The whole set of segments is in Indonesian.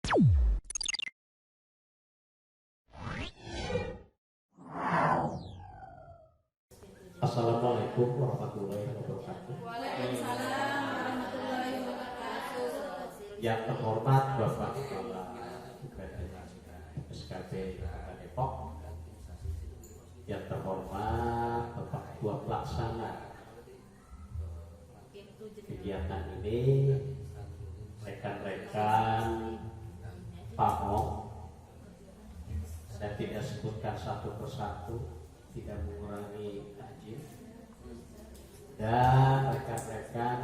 Assalamualaikum warahmatullahi wabarakatuh. Waalaikumsalam warahmatullahi wabarakatuh. Yang terhormat Bapak Kepala SKB Kota Depok, yang terhormat Bapak Ketua Pelaksana kegiatan ini, rekan-rekan pamong, saya tidak sebutkan satu persatu, tidak mengurangi ajib, dan rekan-rekan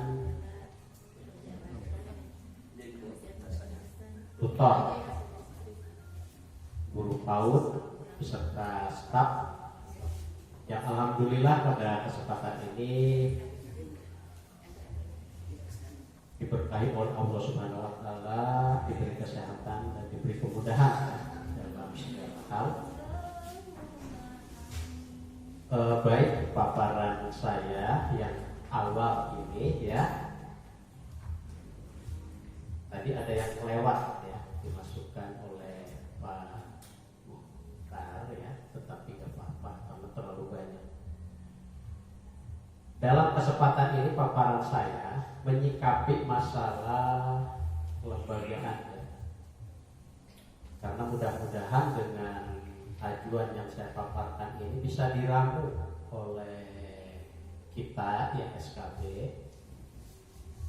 tutor, guru PAUD beserta staf yang alhamdulillah pada kesempatan ini diberkahi oleh Allah Subhanahu wa taala, diberi kesehatan dan diberi kemudahan dalam segala hal. Baik, paparan saya yang awal ini ya, tadi ada yang lewat ya, dimasukkan oleh Pak Mukhtar ya, tetapi gak apa-apa karena terlalu banyak. Dalam kesempatan ini paparan saya menyikapi masalah kelembagaan ya, karena mudah-mudahan dengan ajuan yang saya paparkan ini bisa diramu oleh kita yang SKB,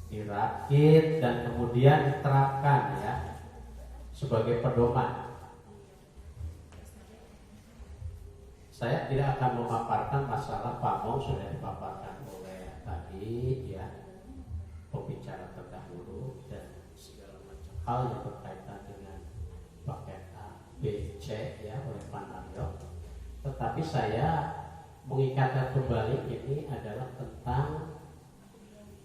dirakit dan kemudian diterapkan ya sebagai pedoman. Saya tidak akan memaparkan masalah pamong, sudah dipaparkan oleh tadi ya pembicara terdahulu, dan segala macam hal yang berkaitan dengan paket A, B, C ya oleh Pak Naryo. Tetapi saya mengikatkan kembali ini adalah tentang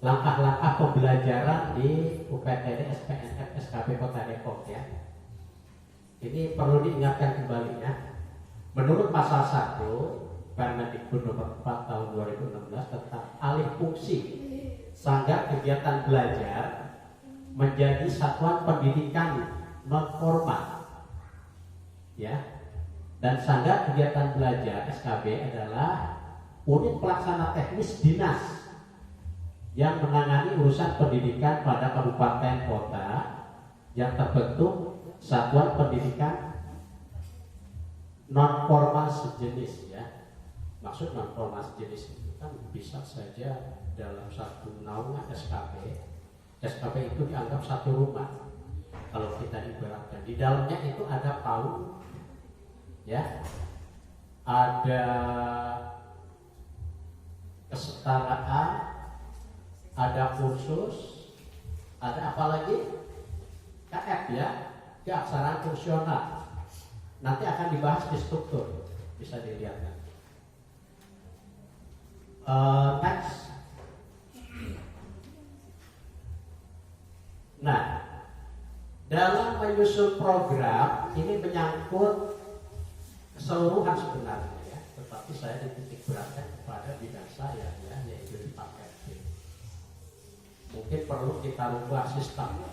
langkah-langkah pembelajaran di UPTD SPNF SKB Kota Depok ya. Ini perlu diingatkan kembali ya. Menurut pasal 1 Permendikbud nomor 4 tahun 2016 tentang alih fungsi sanggar kegiatan belajar menjadi satuan pendidikan non formal ya, dan sanggar kegiatan belajar SKB adalah unit pelaksana teknis dinas yang menangani urusan pendidikan pada kabupaten kota yang terbentuk satuan pendidikan non formal sejenis ya. Maksud non formal sejenis itu kan bisa saja dalam satu naungan SKB. SKB itu dianggap satu rumah. Kalau kita ibaratkan di dalamnya itu ada PAUD ya, ada kesetaraan, ada kursus, ada apa lagi? KF ya, keaksaraan fungsional. Nanti akan dibahas di struktur, bisa dilihat kan. Next. Nah, dalam menyusun program ini menyangkut keseluruhan sebenarnya ya, tetapi saya dititik beratkan kepada bidang saya ya, yaitu di paket B. Mungkin perlu kita rubah sistem,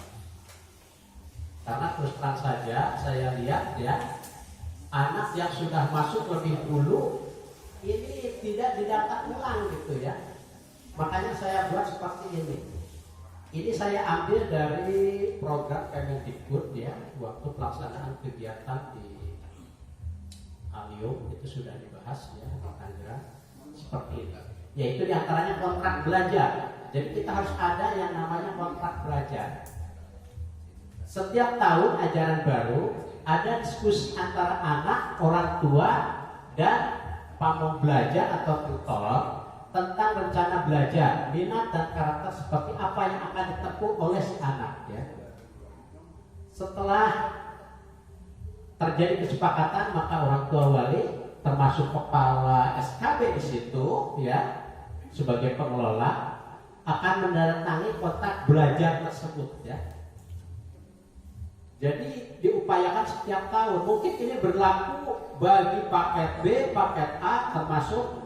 karena terus terang saja saya lihat ya, anak yang sudah masuk lebih dulu ini tidak didata ulang gitu ya. Makanya saya buat seperti ini. Ini saya ambil dari program Kemendikbud ya, waktu pelaksanaan kegiatan di Alium itu sudah dibahas ya, makanya seperti ini. Yaitu diantaranya kontrak belajar. Jadi kita harus ada yang namanya kontrak belajar. Setiap tahun ajaran baru ada diskusi antara anak, orang tua, dan pamong belajar atau tutor tentang rencana belajar, minat dan karakter seperti apa yang akan ditempuh oleh si anak ya. Setelah terjadi kesepakatan, maka orang tua wali termasuk kepala SKB di situ ya sebagai pengelola akan menandatangani kontrak belajar tersebut ya. Jadi diupayakan setiap tahun. Mungkin ini berlaku bagi paket B, paket A, termasuk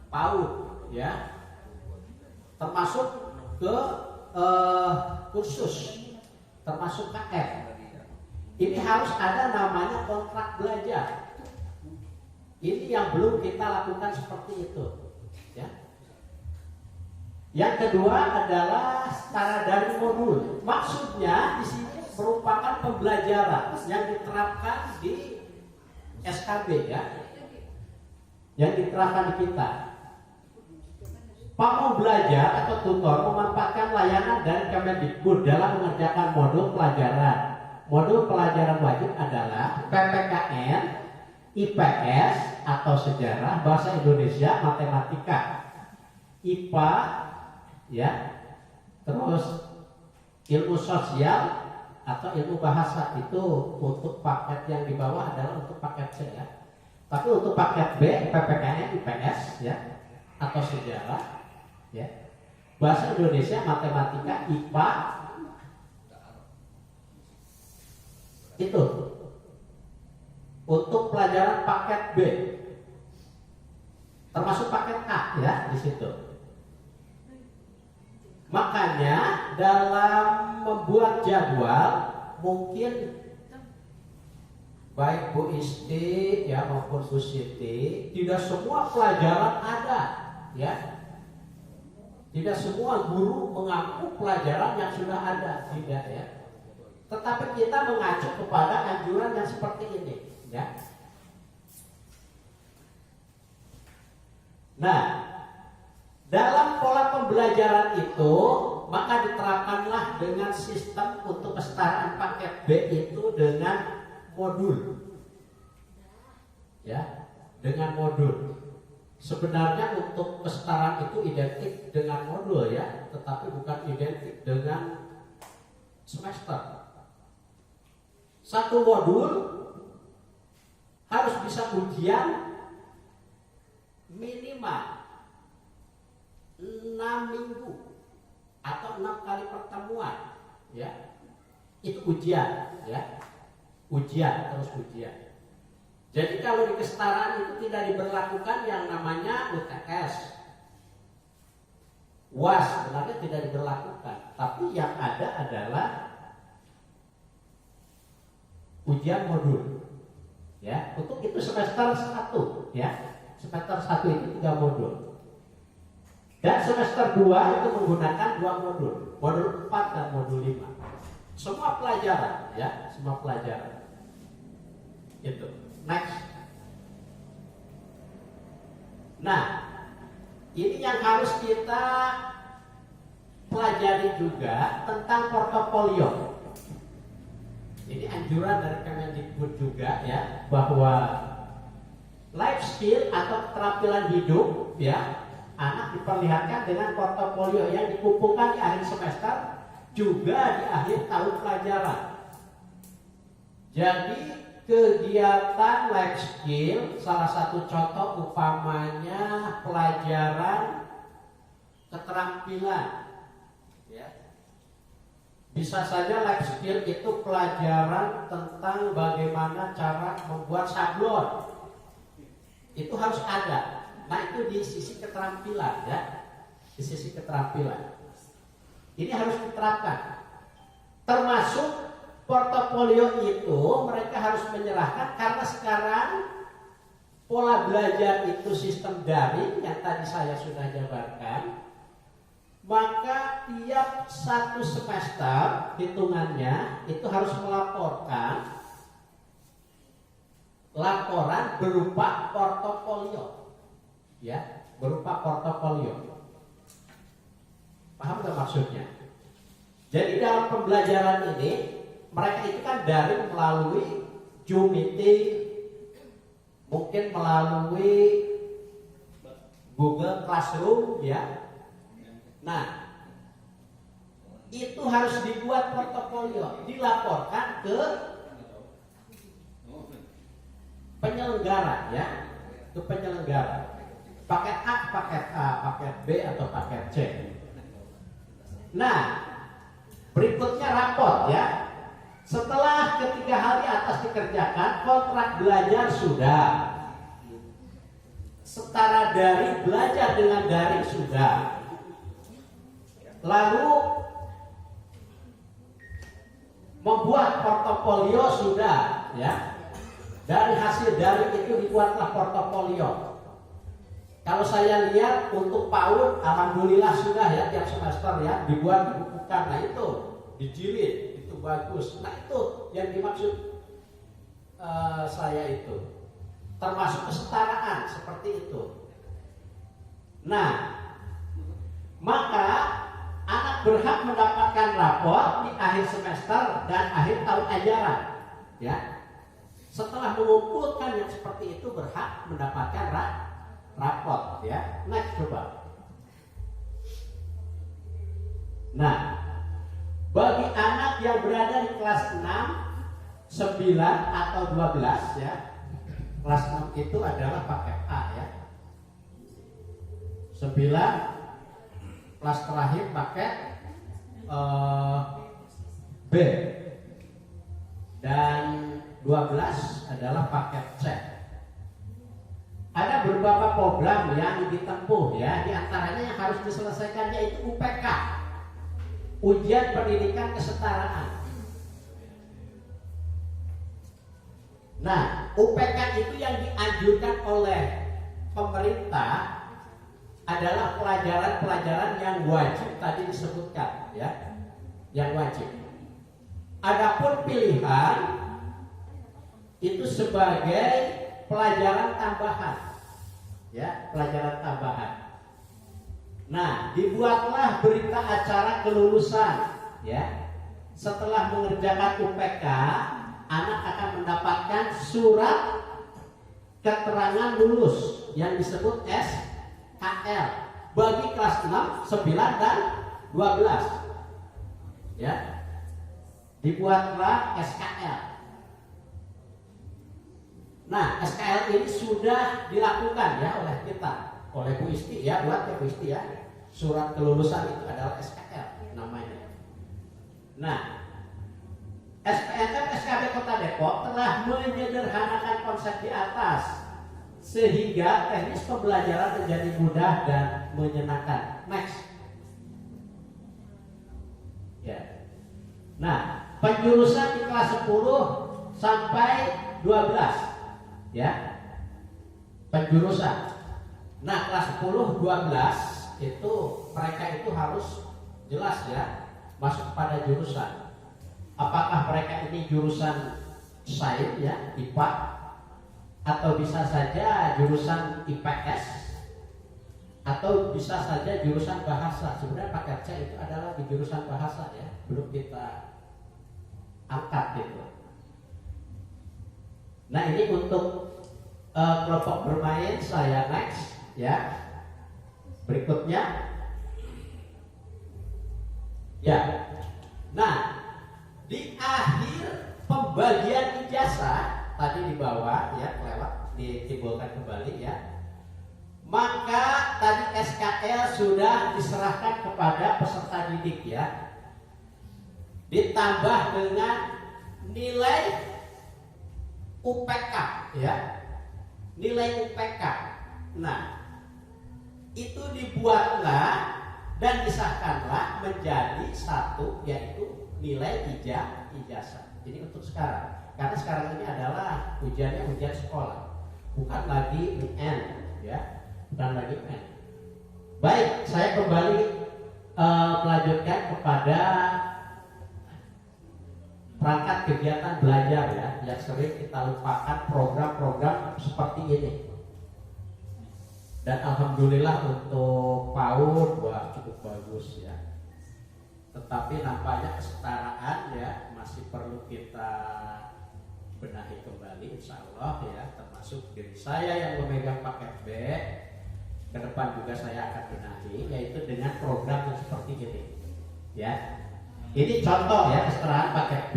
PAUD ya, termasuk ke kursus, termasuk KF. Ini harus ada namanya kontrak belajar. Ini yang belum kita lakukan seperti itu. Ya. Yang kedua adalah secara dari modul. Maksudnya di sini merupakan pembelajaran yang diterapkan di SKB ya, yang diterapkan di kita. Pamong belajar atau tutor memanfaatkan layanan dari Kemendikbud dalam mengerjakan modul pelajaran. Modul pelajaran wajib adalah PPKN, IPS atau sejarah, bahasa Indonesia, matematika, IPA, ya, terus ilmu sosial atau ilmu bahasa. Itu untuk paket yang di bawah adalah untuk paket C ya. Tapi untuk paket B, PPKN, IPS, ya, atau sejarah, ya, bahasa Indonesia, matematika, IPA, itu untuk pelajaran paket B, termasuk paket A ya di situ. Makanya dalam membuat jadwal mungkin baik Bu Isti ya maupun Bu Siti, tidak semua pelajaran ada ya. Tidak semua guru mengaku pelajaran yang sudah ada, tidak ya. Tetapi kita mengacu kepada anjuran yang seperti ini ya. Nah, dalam pola pembelajaran itu maka diterapkanlah dengan sistem untuk kesetaraan paket B itu dengan modul. Ya, dengan modul. Sebenarnya untuk kesetaraan itu identik dengan modul ya, tetapi bukan identik dengan semester. Satu modul harus bisa ujian minimal 6 minggu atau 6 kali pertemuan ya. Itu ujian ya. Ujian, terus ujian. Jadi kalau di kesetaraan itu tidak diberlakukan yang namanya UTS. UAS sebenarnya tidak diberlakukan, tapi yang ada adalah ujian modul. Ya, untuk itu semester 1 ya. Semester 1 itu 3 modul. Dan semester 2 itu menggunakan 2 modul. Modul 4 dan modul 5. Semua pelajaran ya, semua pelajaran. Itu. Next. Nah, ini yang harus kita pelajari juga tentang portofolio. Ini anjuran dari Kemendikbud juga ya, bahwa life skill atau keterampilan hidup ya, anak diperlihatkan dengan portofolio yang dikumpulkan di akhir semester juga di akhir tahun pelajaran. Jadi kegiatan life skill salah satu contoh umpamanya pelajaran keterampilan ya. Bisa saja life skill itu pelajaran tentang bagaimana cara membuat sablon. Itu harus ada. Nah, itu di sisi keterampilan ya. Di sisi keterampilan. Ini harus diterapkan. Termasuk portofolio itu mereka harus menyerahkan karena sekarang pola belajar itu sistem daring yang tadi saya sudah jabarkan. Maka tiap 1 semester hitungannya itu harus melaporkan laporan berupa portofolio. Ya, berupa portofolio. Paham nggak maksudnya? Jadi dalam pembelajaran ini mereka itu kan daring melalui Zoom meeting, mungkin melalui Google Classroom ya. Nah, itu harus dibuat portofolio, dilaporkan ke penyelenggara ya, ke penyelenggara. Paket A, paket B atau paket C. Nah, berikutnya raport ya. Setelah ketiga hal di atas dikerjakan, kontrak belajar sudah. Setara daring, belajar dengan daring sudah. Lalu membuat portofolio sudah, ya. Dari hasil dari itu dibuatlah portofolio. Kalau saya lihat untuk PAUD, alhamdulillah sudah ya tiap semester ya dibuat dibukukan. Nah itu dijilid, itu bagus. Nah itu yang dimaksud saya itu, termasuk kesetaraan seperti itu. Nah, maka anak berhak mendapatkan rapor di akhir semester dan akhir tahun ajaran, ya. Setelah mengumpulkan yang seperti itu berhak mendapatkan rapor, ya. Next coba. Nah, bagi anak yang berada di kelas 6, 9 atau 12 ya. Kelas 6 itu adalah paket A ya. 9 kelas terakhir paket B. Dan 12 adalah paket C. Ada beberapa program yang ditempuh ya, di antaranya yang harus diselesaikan yaitu UPK. Ujian Pendidikan Kesetaraan. Nah, UPK itu yang dianjurkan oleh pemerintah adalah pelajaran-pelajaran yang wajib tadi disebutkan ya, yang wajib. Adapun pilihan itu sebagai pelajaran tambahan, ya, pelajaran tambahan. Nah, dibuatlah berita acara kelulusan, ya. Setelah mengerjakan UPK, anak akan mendapatkan surat keterangan lulus yang disebut SKL bagi kelas 6, 9 dan 12. Ya. Dibuatlah SKL. Nah, SKL ini sudah dilakukan ya oleh kita, oleh Bu Isti ya, buat ya Bu Isti ya. Surat kelulusan itu adalah SKL namanya. Nah, SPNM SKB Kota Depok telah menyederhanakan konsep di atas sehingga teknis pembelajaran menjadi mudah dan menyenangkan. Next. Ya. Nah, penjurusan di kelas 10 sampai 12. Ya. Penjurusan. Nah, kelas 10 12 itu mereka itu harus jelas ya masuk pada jurusan. Apakah mereka ini jurusan sains ya, IPA, atau bisa saja jurusan IPS, atau bisa saja jurusan bahasa. Sebenarnya paket C itu adalah di jurusan bahasa ya, belum kita angkat gitu. Nah, ini untuk kelompok bermain saya next ya. Berikutnya ya. Nah, di akhir pembagian ijazah tadi di bawah ya, kelewat ditimbulkan kembali ya. Maka tadi SKL sudah diserahkan kepada peserta didik ya. Ditambah dengan nilai UPK ya. Nilai UPK. Nah, itu dibuatlah dan disahkanlah menjadi satu, yaitu nilai ijazah. Ini untuk sekarang, karena sekarang ini adalah ujiannya ujian sekolah, bukan lagi UN, ya, bukan lagi UN. Baik, saya kembali melanjutkan kepada perangkat kegiatan belajar ya, yang sering kita lupakan program-program seperti ini. Dan alhamdulillah untuk PAUD cukup bagus ya. Tetapi nampaknya kesetaraan ya masih perlu kita benahi kembali insya Allah ya, termasuk diri saya yang memegang paket B. Ke depan juga saya akan benahi, yaitu dengan program yang seperti ini ya. Ini contoh ya kesetaraan paket B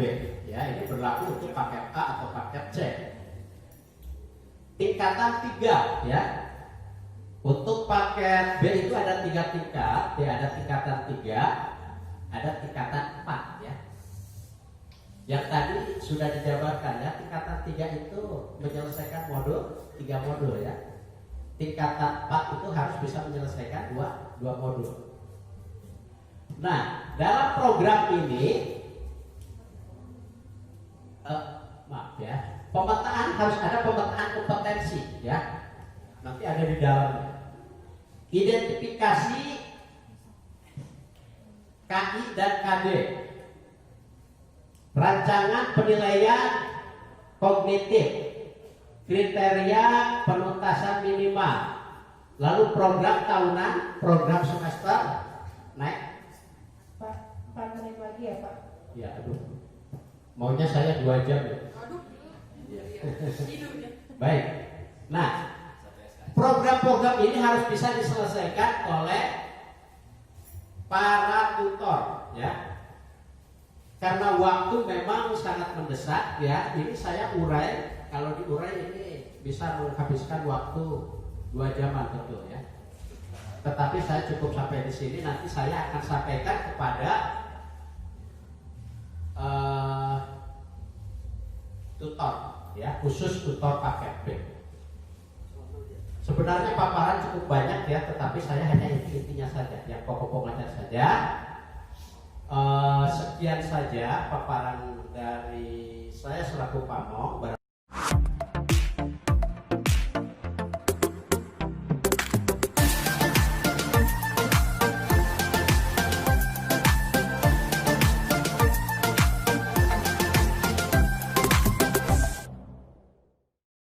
ya, ini berlaku untuk paket A atau paket C. Tingkatan 3 ya. Untuk paket B itu ada 3 tingkat, ya, ada tingkatan 3, ada tingkatan 4 ya. Yang tadi sudah dijabarkan ya, tingkatan 3 itu menyelesaikan 3 modul ya. Tingkatan 4 itu harus bisa menyelesaikan 2 modul. Nah, dalam program ini maaf ya, pemetaan harus ada pemetaan kompetensi ya. Nanti ada di dalamnya. Identifikasi KI dan KD. Rancangan penilaian kognitif, kriteria penuntasan minimal, lalu program tahunan, program semester, naik. Pak, 4 menit lagi ya Pak. Ya, aduh. Maunya saya 2 jam ya. Aduh. Ya. Hidup ya. Baik. Nah, program-program ini harus bisa diselesaikan oleh para tutor ya. Karena waktu memang sangat mendesak ya. Ini saya urai, kalau diurai ini bisa menghabiskan waktu 2 jaman betul ya. Tetapi saya cukup sampai di sini. Nanti saya akan sampaikan kepada tutor ya, khusus tutor paket B. Sebenarnya paparan cukup banyak ya, tetapi saya hanya intinya saja, yang pokok-pokoknya saja. Sekian saja paparan dari saya selaku pamong.